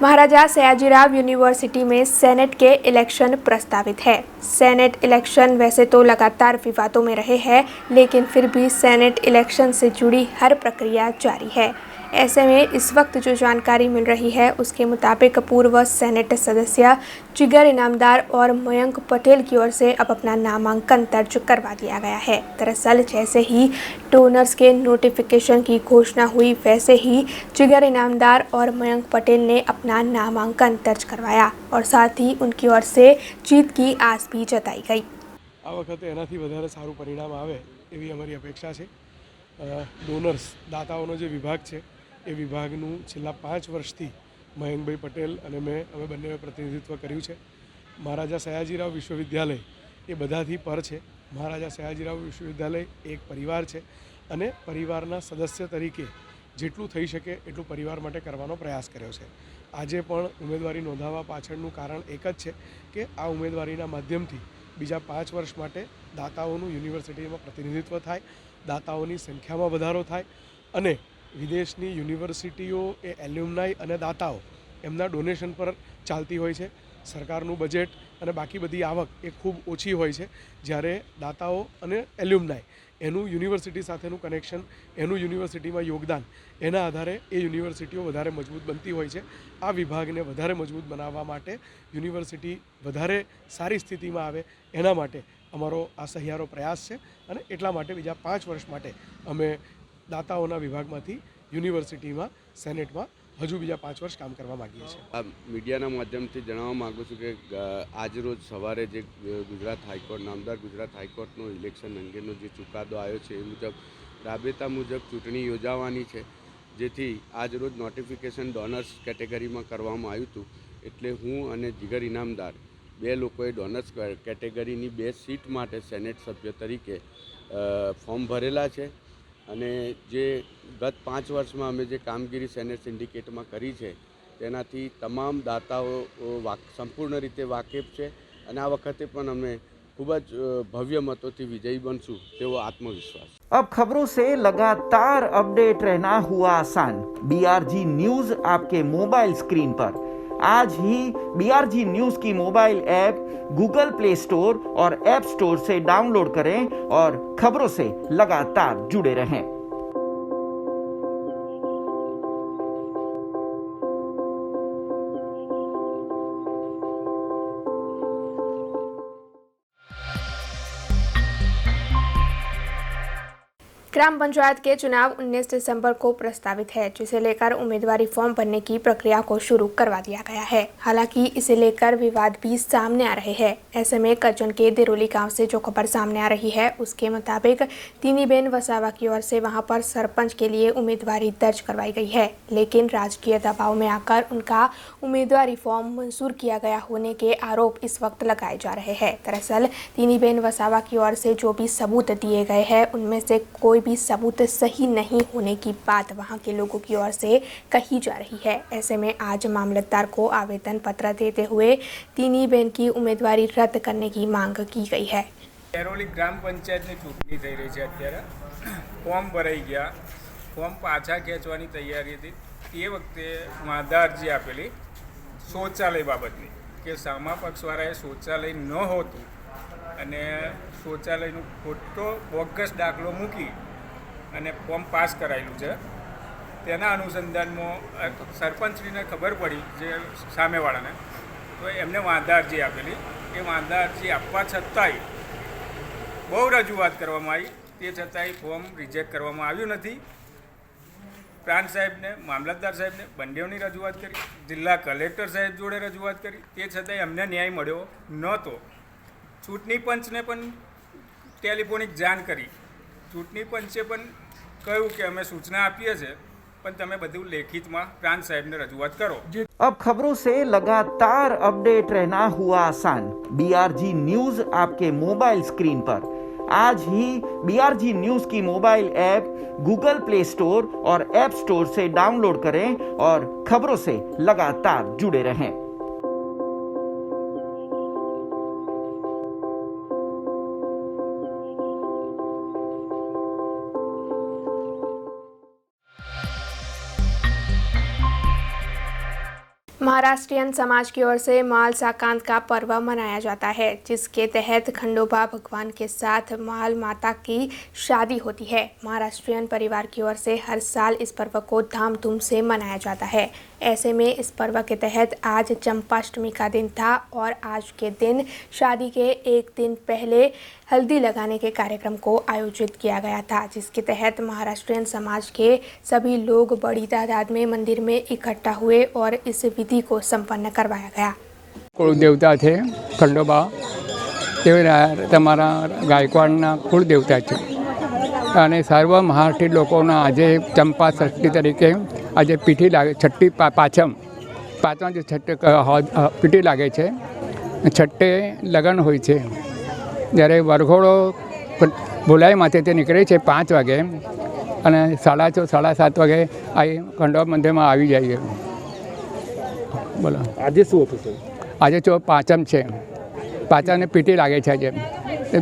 महाराजा सयाजीराव यूनिवर्सिटी में सेनेट के इलेक्शन प्रस्तावित है। सेनेट इलेक्शन वैसे तो लगातार विवादों में रहे हैं, लेकिन फिर भी सेनेट इलेक्शन से जुड़ी हर प्रक्रिया जारी है। ऐसे में इस वक्त जो जानकारी मिल रही है उसके मुताबिक पूर्व सेनेट सदस्य जिगर इनामदार और मयंक पटेल की ओर से अब अपना नामांकन दर्ज करवा दिया गया है। दरअसल जैसे ही डोनर्स के नोटिफिकेशन की घोषणा हुई वैसे ही जिगर इनामदार और मयंक पटेल ने अपना नामांकन दर्ज करवाया और साथ ही उनकी ओर से जीत की आस भी जताई गई। आ वखते एनाथी वधारे सारू परिणाम आवे एवी अमारी अपेक्षा छे। डोनर्स दाताओनो जे विभाग छे ए विभागનું છેલ્લા 5 વર્ષથી મયંકભાઈ પટેલ અને અમે બંનેએ પ્રતિનિધિત્વ કર્યું છે। મહારાજા સયાજીરાવ વિશ્વવિદ્યાલય એ બધાથી પર છે। મહારાજા સયાજીરાવ વિશ્વવિદ્યાલય એક પરિવાર છે અને પરિવારના સદસ્ય તરીકે જેટલું થઈ શકે એટલું પરિવાર માટે કરવાનો પ્રયાસ કર્યો છે। આજે પણ ઉમેદવારી નોંધાવવા પાછળનું કારણ એક જ છે કે આ ઉમેદવારીના માધ્યમથી બીજા 5 વર્ષ માટે દાતાઓનું યુનિવર્સિટીમાં પ્રતિનિધિત્વ થાય, દાતાઓની સંખ્યામાં વધારો થાય અને વિદેશની યુનિવર્સિટીઓ એ એલ્યુમનાઈ અને દાતાઓ એમના ડોનેશન પર ચાલતી હોય છે। સરકારનું બજેટ અને બાકી બધી આવક એ ખૂબ ઓછી હોય છે, જ્યારે દાતાઓ અને એલ્યુમનાઈ એનું યુનિવર્સિટી સાથેનું કનેક્શન, એનું યુનિવર્સિટીમાં યોગદાન, એના આધારે એ યુનિવર્સિટીઓ વધારે મજબૂત બનતી હોય છે। આ વિભાગને વધારે મજબૂત બનાવવા માટે યુનિવર્સિટી વધારે સારી સ્થિતિમાં આવે એના માટે અમારો આ સહિયારો પ્રયાસ છે અને એટલા માટે બીજા 5 વર્ષ માટે અમે દાતાઓના વિભાગમાંથી યુનિવર્સિટીમાં સેનેટમાં હજુ બીજા 5 વર્ષ કામ કરવા માગીએ છીએ। આ મીડિયાના માધ્યમથી જણાવવા માગું છું કે આજરોજ સવારે જે ગુજરાત હાઈકોર્ટ નામદાર ગુજરાત હાઈકોર્ટનો ઇલેક્શન અંગેનો જે ચુકાદો આવ્યો છે એ મુજબ રાબેતા મુજબ ચૂંટણી યોજાવાની છે, જેથી આજરોજ નોટિફિકેશન ડોનર્સ કેટેગરીમાં કરવામાં આવ્યું હતું। એટલે હું અને જીગર ઇનામદાર બે લોકોએ ડોનર્સ કેટેગરીની 2 સીટ માટે સેનેટ સભ્ય તરીકે ફોર્મ ભરેલા છે અને જે ગત 5 વર્ષમાં અમે જે કામગીરી સેનેટ સિન્ડિકેટમાં કરી છે તેનાથી તમામ દાતાઓ સંપૂર્ણ રીતે વાકેફ છે અને આ વખતે પણ અમે ખૂબ જ ભવ્ય મતોથી વિજયી બનશું તેવો આત્મવિશ્વાસ। अब खबरों से लगातार अपडेट रहना हुआ आसान। BRG न्यूज आपके मोबाइल स्क्रीन पर। आज ही BRG न्यूज की mobile app Google play store और ऐप स्टोर से डाउनलोड करें और खबरों से लगातार जुड़े रहें। ग्राम पंचायत के चुनाव 19 दिसंबर को प्रस्तावित है, जिसे लेकर उम्मीदवारी फॉर्म भरने की प्रक्रिया को शुरू करवा दिया गया है। हालांकि इसे लेकर विवाद भी सामने आ रहे हैं। ऐसे में करजन के देरोली गांव से जो खबर सामने आ रही है, उसके मुताबिक तीनीबेन वसावा की ओर से वहां पर सरपंच के लिए उम्मीदवारी दर्ज करवाई गई है, लेकिन राजकीय दबाव में आकर उनका उम्मीदवारी फॉर्म मंजूर किया गया होने के आरोप इस वक्त लगाए जा रहे हैं। दरअसल तीनीबेन वसावा की ओर से जो भी सबूत दिए गए हैं, उनमें से कोई भी सबूत सही नहीं होने की बात वहां के लोगों की ओर से कही जा रही है। ऐसे में आज मामलतदार को आवेदन पत्र देते हुए तीनीबेन की उम्मीदवारी रद्द करने की मांग की गई है। देरोली ग्राम पंचायतની ચૂંટણી થઈ રહી છે અત્યારે ફોર્મ ભરાઈ ગયા, ફોર્મ પાછા ખેંચવાની તૈયારી હતી। એ વખતે વાંધા અરજી આપેલી શૌચાલય બાબતની કે સામા પક્ષવાળાએ શૌચાલય ન હોતું અને શૌચાલયનો ખોટો બોગસ દાખલો મૂકી અને ફોર્મ પાસ કરાયેલું છે। તેના અનુસંધાનમાં સરપંચશ્રીને ખબર પડી જે સામેવાળાને, તો એમને વાંધા અરજી આપેલી। એ વાંધા અરજી આપવા છતાંય બહુ રજૂઆત કરવામાં આવી, તે છતાંય ફોર્મ રિજેક્ટ કરવામાં આવ્યું નથી। પ્રાંત સાહેબને, મામલતદાર સાહેબને બંનેઓની રજૂઆત કરી, જિલ્લા કલેક્ટર સાહેબ જોડે રજૂઆત કરી, તે છતાંય અમને ન્યાય મળ્યો નહોતો। ચૂંટણી પંચને પણ ટેલિફોનિક જાણ કરી, ચૂંટણી પંચે પણ કહ્યું કે અમે સૂચના આપીએ છીએ, પણ તમે બધું લેખિતમાં પ્રાંત સાહેબને રજૂઆત કરો। अब खबरों से लगातार अपडेट रहना हुआ आसान। BRG न्यूज आपके मोबाइल स्क्रीन पर। आज ही BRG न्यूज की mobile app Google play store और ऐप स्टोर से डाउनलोड करें और खबरों से लगातार जुड़े रहें। महाराष्ट्रियन समाज की ओर से माल संक्रांत का पर्व मनाया जाता है, जिसके तहत खंडोबा भगवान के साथ माल माता की शादी होती है। महाराष्ट्रियन परिवार की ओर से हर साल इस पर्व को धामधूम से मनाया जाता है। ऐसे में इस पर्व के तहत आज चंपाष्टमी का दिन था और आज के दिन शादी के एक दिन पहले हल्दी लगाने के कार्यक्रम को आयोजित किया गया था, जिसके तहत महाराष्ट्रियन समाज के सभी लोग बड़ी तादाद में मंदिर में इकट्ठा हुए और इस विधि को संपन्न करवाया गया। कुलदेवता છે ખંડોબા, તે તમારા ગાયકવાડના કુળદેવતા છે અને સર્વ મહારાષ્ટ્રી લોકોના આજે ચંપા ષષ્ઠી તરીકે આજે પીઠી લાગે, છઠ્ઠી પાંચમા જે પીઠી લાગે છે, છઠ્ઠે લગ્ન હોય છે। જ્યારે વરઘોડો ભોલાઈમાંથી તે નીકળે છે 5 વાગે અને 6:30 7:30 વાગે આ ખંડોબા મંદિરમાં આવી જાય। બોલો આજે શું હતું? આજે જો પાંચમ છે, પાંચમને પીટી લાગે છે। આજે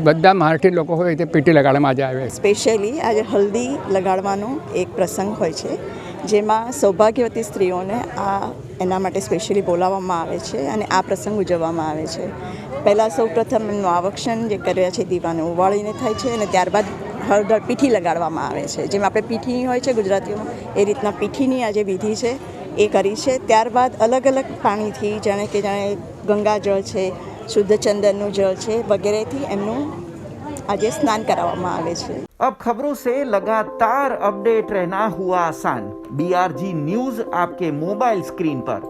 બધા મહારાષ્ટ્રી લોકો હોય તે પીટી લગાડવામાં આજે આવે। સ્પેશિયલી આજે હલ્દી લગાડવાનો એક પ્રસંગ હોય છે, જેમાં સૌભાગ્યવતી સ્ત્રીઓને આ એના માટે સ્પેશિયલી બોલાવવામાં આવે છે અને આ પ્રસંગ ઉજવવામાં આવે છે। પહેલાં સૌપ્રથમ એમનું આવક્ષણ જે કર્યા છે દીવાને ઉવાળીને થાય છે અને ત્યારબાદ હળદર પીઠી લગાડવામાં આવે છે। જેમ આપણે પીઠી હોય છે ગુજરાતીઓમાં, એ રીતના પીઠીની આ જે વિધિ છે એ કરી છે। ત્યારબાદ અલગ અલગ પાણીથી, જાણે કે જાણે ગંગાજળ છે, શુદ્ધ ચંદનનું જળ છે, વગેરેથી એમનું આજે સ્નાન કરાવવામાં આવે છે। अब खबरों से लगातार अपडेट रहना हुआ आसान। BRG न्यूज आपके मोबाइल स्क्रीन पर।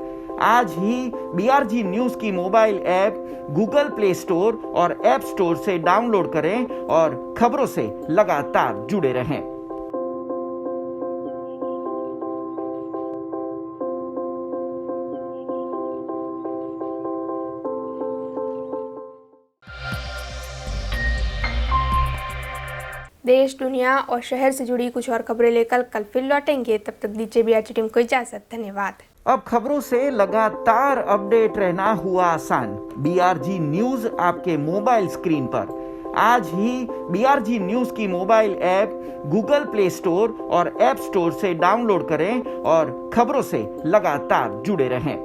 आज ही BRG न्यूज की mobile app Google play store और ऐप स्टोर से डाउनलोड करें और खबरों से लगातार जुड़े रहें। देश, दुनिया और शहर से जुड़ी कुछ और खबरें लेकर कल फिर लौटेंगे। तब तक दीजिए BRG टीम को इजाजत। धन्यवाद। अब खबरों से लगातार अपडेट रहना हुआ आसान। BRG न्यूज आपके मोबाइल स्क्रीन पर। आज ही BRG न्यूज की mobile app Google play store और ऐप स्टोर से डाउनलोड करें और खबरों से लगातार जुड़े रहें।